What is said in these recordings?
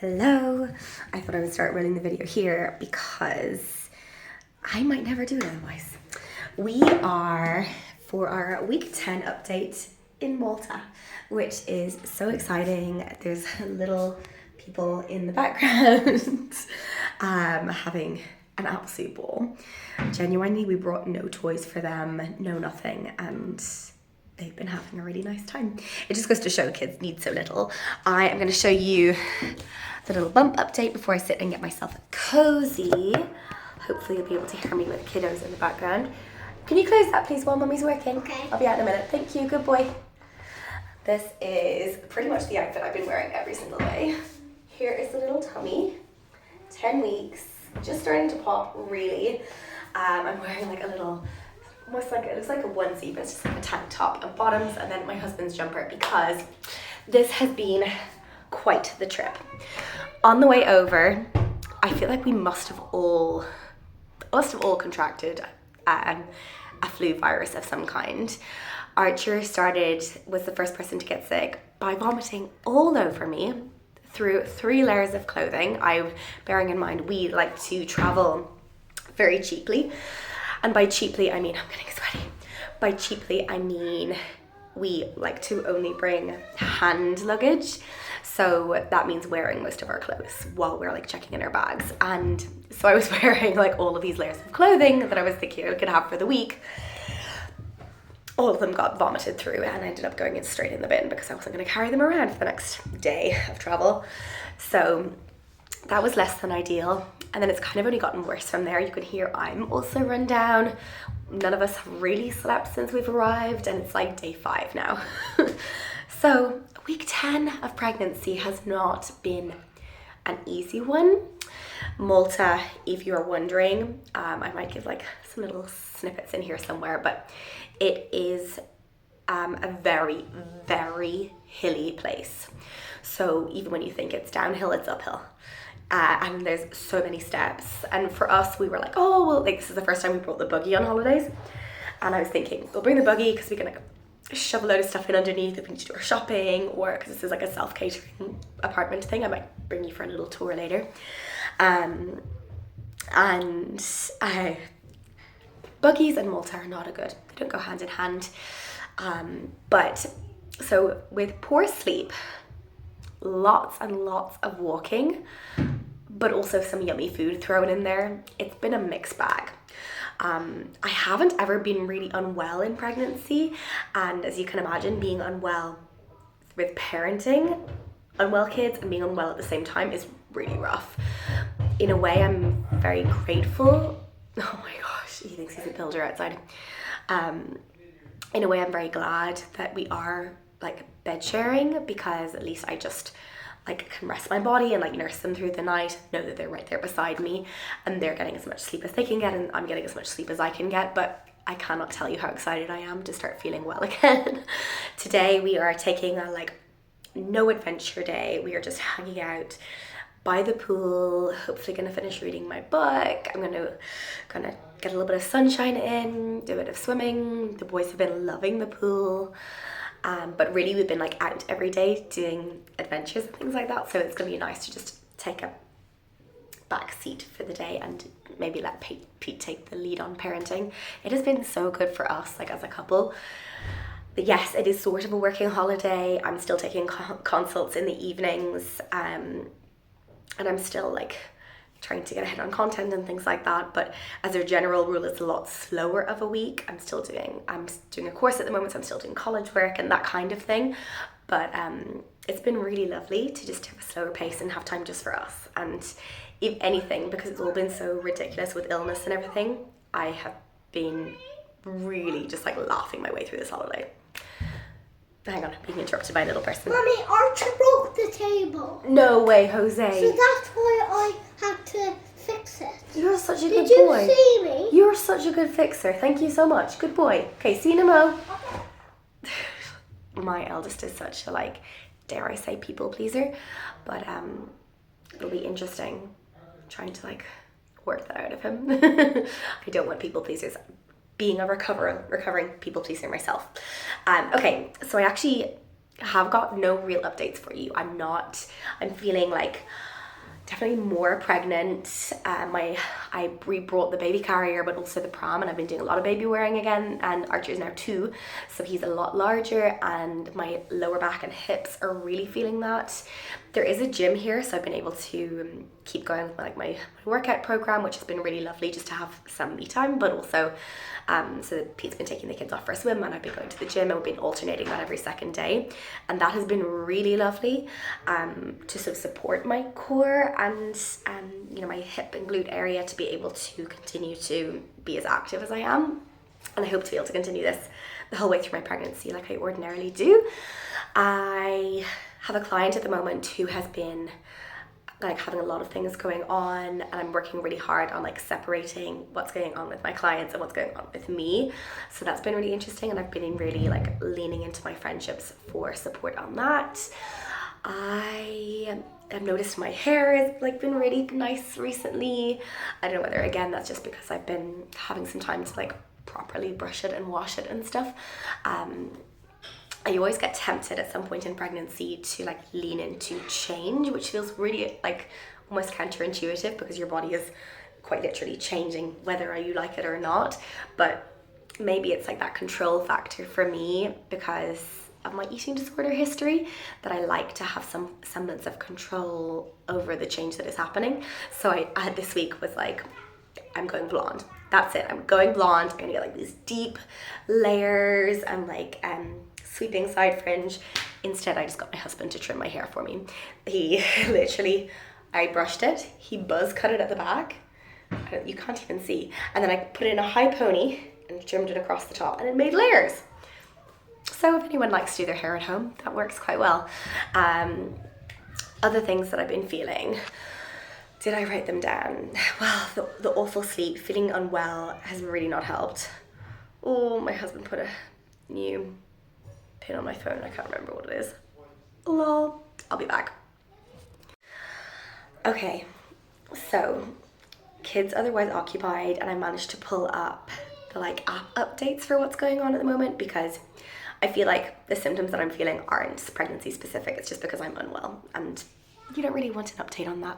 Hello. I thought I would start rolling the video here because I might never do it otherwise. We are for our week 10 update in Malta, which is so exciting. There's little people in the background having an absolute ball. Genuinely, we brought no toys for them, no nothing, and they've been having a really nice time. It just goes to show kids need so little. I am going to show you the little bump update before I sit and get myself cozy. Hopefully you'll be able to hear me with kiddos in the background. Can you close that please while mummy's working? Okay. I'll be out in a minute. Thank you, good boy. This is pretty much the outfit I've been wearing every single day. Here is the little tummy, 10 weeks, just starting to pop really. I'm wearing like a little, almost like, it looks like a onesie, but it's just like a tank top and bottoms, and then my husband's jumper, because this has been quite the trip. On the way over, I feel like we must have all contracted a flu virus of some kind. Archer was the first person to get sick by vomiting all over me through 3 layers of clothing. Bearing in mind, we like to travel very cheaply. And by cheaply, I mean, I'm getting sweaty. By cheaply, I mean we like to only bring hand luggage. So that means wearing most of our clothes while we're like checking in our bags. And so I was wearing like all of these layers of clothing that I was thinking I could have for the week. All of them got vomited through and I ended up going straight in the bin because I wasn't going to carry them around for the next day of travel. So that was less than ideal. And then it's kind of only gotten worse from there. You can hear I'm also run down. None of us have really slept since we've arrived, and it's like day 5 now. So week 10 of pregnancy has not been an easy one. Malta, if you're wondering, I might give like some little snippets in here somewhere, but it is a very, very hilly place. So even when you think it's downhill, it's uphill. And there's so many steps, and for us we were like, oh well, like this is the first time we brought the buggy on holidays, and I was thinking we'll bring the buggy because we can like shove a load of stuff in underneath if we need to do our shopping, or because this is like a self-catering apartment thing, I might bring you for a little tour later. Buggies and Malta are not good, they don't go hand in hand. But so with poor sleep, lots and lots of walking, but also some yummy food thrown in there. It's been a mixed bag. I haven't ever been really unwell in pregnancy, and as you can imagine, being unwell with parenting unwell kids and being unwell at the same time is really rough. In a way, I'm very grateful. Oh my gosh, he thinks he's a builder outside. In a way, I'm very glad that we are like bed sharing, because at least I just like can rest my body and like nurse them through the night, know that they're right there beside me and they're getting as much sleep as they can get and I'm getting as much sleep as I can get. But I cannot tell you how excited I am to start feeling well again. Today we are taking a like no adventure day. We are just hanging out by the pool, hopefully gonna finish reading my book. I'm gonna get a little bit of sunshine in, do a bit of swimming. The boys have been loving the pool. But really we've been like out every day doing adventures and things like that, so it's gonna be nice to just take a back seat for the day and maybe let Pete take the lead on parenting. It has been so good for us, like as a couple. But yes, it is sort of a working holiday. I'm still taking consults in the evenings, and I'm still like trying to get ahead on content and things like that, but as a general rule, it's a lot slower of a week. I'm doing a course at the moment, so I'm still doing college work and that kind of thing, but it's been really lovely to just have a slower pace and have time just for us. And if anything, because it's all been so ridiculous with illness and everything, I have been really just like laughing my way through this holiday. Hang on, I'm being interrupted by a little person. Mummy, Archie broke the table. No way, Jose. So that's why I had to fix it. You're such a Did good boy. you see me? You're such a good fixer. Thank you so much. Good boy. Okay, see you in a mo. My eldest is such a like, dare I say, people pleaser, but it'll be interesting trying to like work that out of him. I don't want people pleasers. Being a recovering people pleaser myself. Okay, so I actually have got no real updates for you. I'm feeling like definitely more pregnant. I re-brought the baby carrier, but also the pram, and I've been doing a lot of baby wearing again, and Archer is now 2, so he's a lot larger, and my lower back and hips are really feeling that. There is a gym here, so I've been able to keep going with like my workout program, which has been really lovely just to have some me time, but also so Pete's been taking the kids off for a swim, and I've been going to the gym, and we've been alternating that every second day, and that has been really lovely to sort of support my core and you know, my hip and glute area, to be able to continue to be as active as I am. And I hope to be able to continue this the whole way through my pregnancy like I ordinarily do. I have a client at the moment who has been like having a lot of things going on, and I'm working really hard on like separating what's going on with my clients and what's going on with me. So that's been really interesting, and I've been really like leaning into my friendships for support on that. I've noticed my hair has like been really nice recently. I don't know whether, again, that's just because I've been having some time to like properly brush it and wash it and stuff. I always get tempted at some point in pregnancy to like lean into change, which feels really like almost counterintuitive, because your body is quite literally changing whether you like it or not. But maybe it's like that control factor for me because of my eating disorder history, that I like to have some semblance of control over the change that is happening. So I this week was like, I'm going blonde. That's it. I'm going blonde. I'm gonna get like these deep layers and like sweeping side fringe. Instead, I just got my husband to trim my hair for me. He literally, I brushed it, he buzz cut it at the back. You can't even see. And then I put it in a high pony and trimmed it across the top, and it made layers. So if anyone likes to do their hair at home, that works quite well. Other things that I've been feeling, did I write them down? Well, the awful sleep, feeling unwell has really not helped. Oh, my husband put a new pin on my phone. I can't remember what it is. Lol. I'll be back. Okay, so kids otherwise occupied, and I managed to pull up the like app updates for what's going on at the moment, because I feel like the symptoms that I'm feeling aren't pregnancy specific. It's just because I'm unwell, and you don't really want an update on that.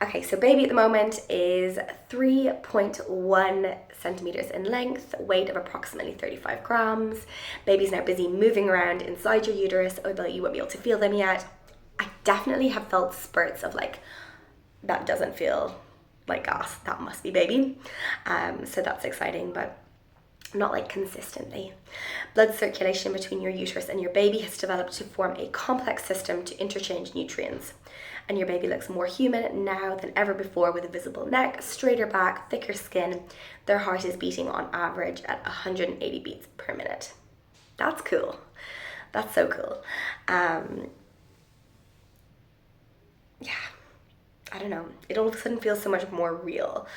Okay, so baby at the moment is 3.1 centimeters in length, weight of approximately 35 grams. Baby's now busy moving around inside your uterus, although you won't be able to feel them yet. I definitely have felt spurts of like, that doesn't feel like gas, that must be baby. So that's exciting, but not like consistently. Blood circulation between your uterus and your baby has developed to form a complex system to interchange nutrients. And your baby looks more human now than ever before, with a visible neck, straighter back, thicker skin. Their heart is beating on average at 180 beats per minute. That's cool. That's so cool. Yeah, I don't know. It all of a sudden feels so much more real.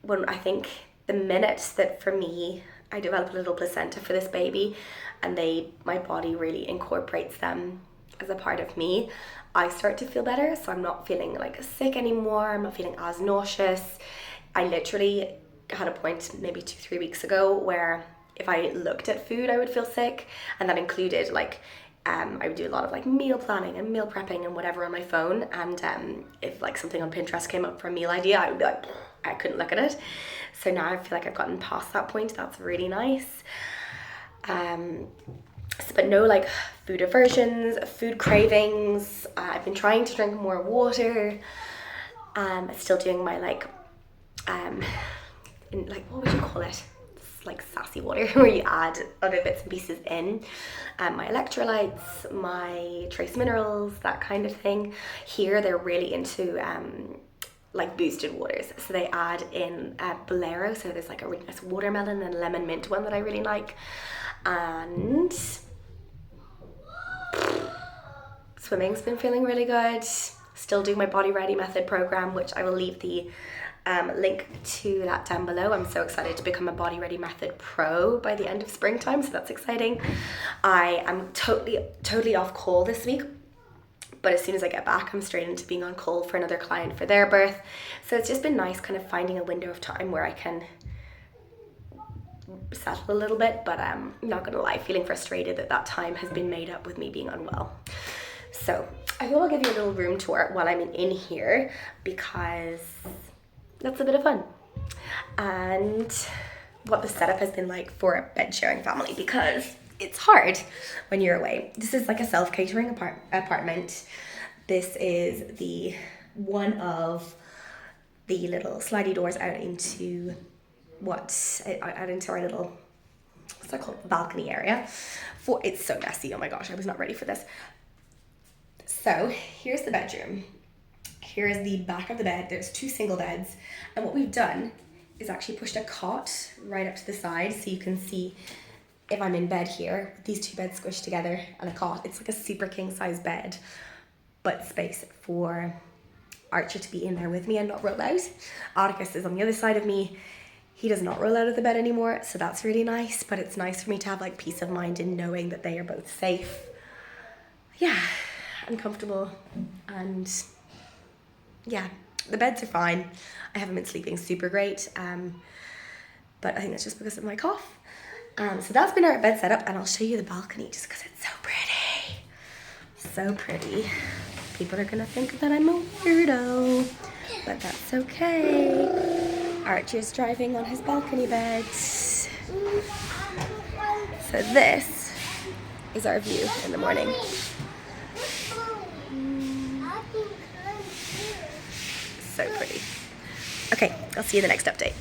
When I think the minute that for me, I develop a little placenta for this baby, and my body really incorporates them as a part of me, I start to feel better. So I'm not feeling like sick anymore. I'm not feeling as nauseous. I literally had a point maybe 2-3 weeks ago where if I looked at food, I would feel sick, and that included like I would do a lot of like meal planning and meal prepping and whatever on my phone, and if like something on Pinterest came up for a meal idea, I would be like, I couldn't look at it. So now I feel like I've gotten past that point. That's really nice. But no like food aversions, food cravings. I've been trying to drink more water. Still doing my like what would you call it? It's like sassy water where you add other bits and pieces in. My electrolytes, my trace minerals, that kind of thing. Here they're really into like boosted waters, so they add in bolero, so there's like a really nice watermelon and lemon mint one that I really like, and swimming's been feeling really good. Still doing my Body Ready Method program, which I will leave the link to that down below. I'm so excited to become a Body Ready Method pro by the end of springtime, so that's exciting. I am totally off call this week, but as soon as I get back, I'm straight into being on call for another client for their birth. So it's just been nice kind of finding a window of time where I can settle a little bit, but I'm not gonna lie, feeling frustrated that time has been made up with me being unwell. So I will give you a little room tour while I'm in here because that's a bit of fun. And what the setup has been like for a bed sharing family, because it's hard when you're away. This is like a self-catering apartment. This is the one of the little slidey doors out into out into our little, what's that called, balcony area. It's so messy, oh my gosh, I was not ready for this. So here's the bedroom. Here's the back of the bed. There's 2 single beds, and what we've done is actually pushed a cot right up to the side so you can see if I'm in bed here, these 2 beds squished together and a cot. It's like a super king size bed, but space for Archer to be in there with me and not roll out. Atticus is on the other side of me. He does not roll out of the bed anymore, so that's really nice, but it's nice for me to have like peace of mind in knowing that they are both safe. Yeah, and comfortable, and yeah, the beds are fine. I haven't been sleeping super great, but I think that's just because of my cough. So that's been our bed setup, and I'll show you the balcony just because it's so pretty. So pretty. People are gonna think that I'm a weirdo, but that's okay. Archer's driving on his balcony bed. So this is our view in the morning. So pretty. Okay, I'll see you in the next update.